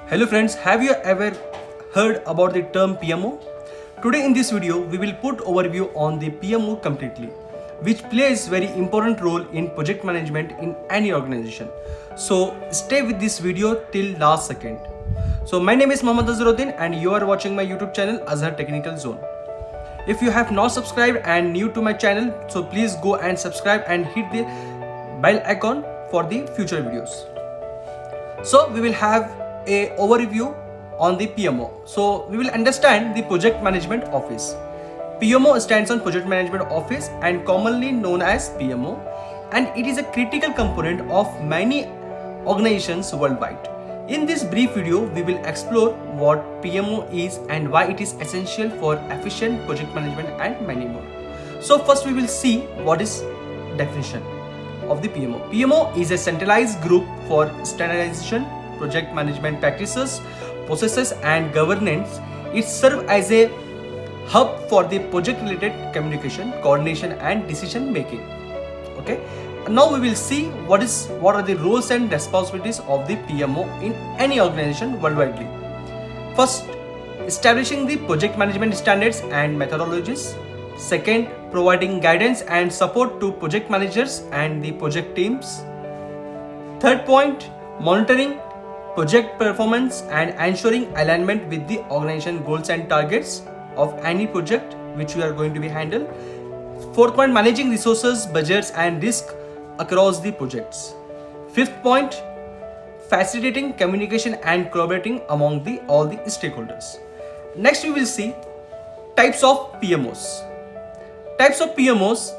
Hello friends, have you ever heard about the term PMO? Today in this video, we will put overview on the PMO completely, which plays very important role in project management in any organization. So stay with this video till last second. So my name is Mohammad Azharuddin and you are watching my YouTube channel Azhar Technical Zone. If you have not subscribed and new to my channel, so please go and subscribe and hit the bell icon for the future videos. So we will have a overview on the PMO. So we will understand the Project Management Office. PMO stands on Project Management Office and commonly known as PMO, and it is a critical component of many organizations worldwide. In this brief video, we will explore what PMO is and why it is essential for efficient project management and many more. So first we will see what is definition of the PMO. PMO is a centralized group for standardization, project management practices, processes and governance. It serves as a hub for the project related communication, coordination and decision making. Okay. Now we will see what are the roles and responsibilities of the PMO in any organization worldwide. First, establishing the project management standards and methodologies. Second, providing guidance and support to project managers and the project teams. Third point, monitoring project performance and ensuring alignment with the organization goals and targets of any project which we are going to be handled. Fourth point, managing resources, budgets and risk across the projects. Fifth point, facilitating communication and collaborating among all the stakeholders. Next we will see types of PMOs. Types of PMOs.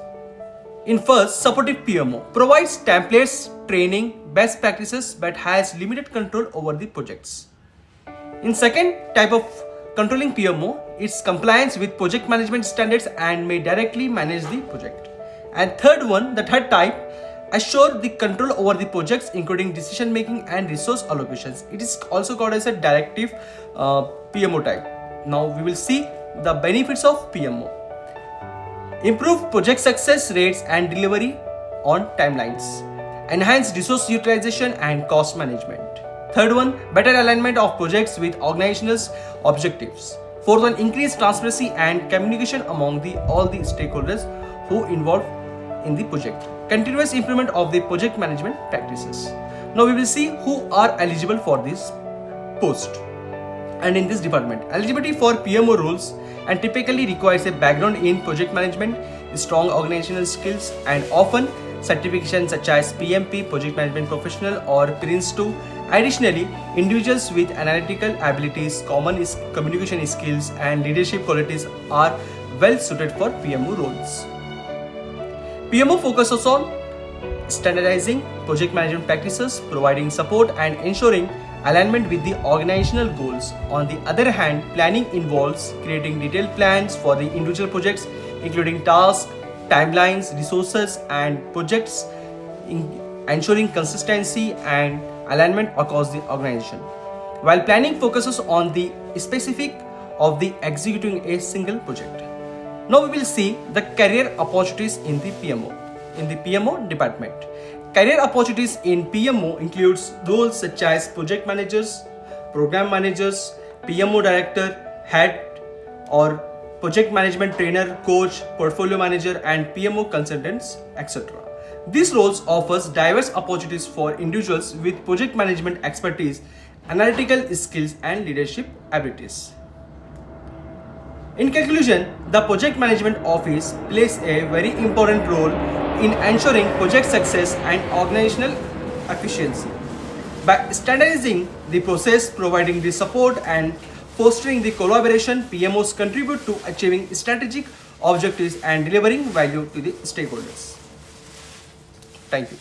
In first, supportive PMO provides templates, training, best practices but has limited control over the projects. In second type of controlling PMO, it's compliance with project management standards and may directly manage the project. And the third type, assure the control over the projects including decision making and resource allocations. It is also called as a directive PMO type. Now we will see the benefits of PMO. Improve project success rates and delivery on timelines. Enhance resource utilization and cost management. Third one, better alignment of projects with organizational objectives. Fourth one, increase transparency and communication among all the stakeholders who involved in the project. Continuous improvement of the project management practices. Now we will see who are eligible for this post and in this department. Eligibility for PMO roles and typically requires a background in project management, strong organizational skills and often certifications such as PMP, Project Management Professional or PRINCE2. Additionally, individuals with analytical abilities, common communication skills and leadership qualities are well suited for PMO roles. PMO focuses on standardizing project management practices, providing support and ensuring alignment with the organizational goals. On the other hand, planning involves creating detailed plans for the individual projects, including tasks, timelines, resources and projects, ensuring consistency and alignment across the organization. While planning focuses on the specific of the executing a single project. Now we will see the career opportunities in the PMO department. Career opportunities in PMO includes roles such as project managers, program managers, PMO director, head or project management trainer, coach, portfolio manager and PMO consultants, etc. These roles offers diverse opportunities for individuals with project management expertise, analytical skills and leadership abilities. In conclusion, the Project Management Office plays a very important role in ensuring project success and organizational efficiency. By standardizing the process, providing the support and fostering the collaboration, PMOs contribute to achieving strategic objectives and delivering value to the stakeholders. Thank you.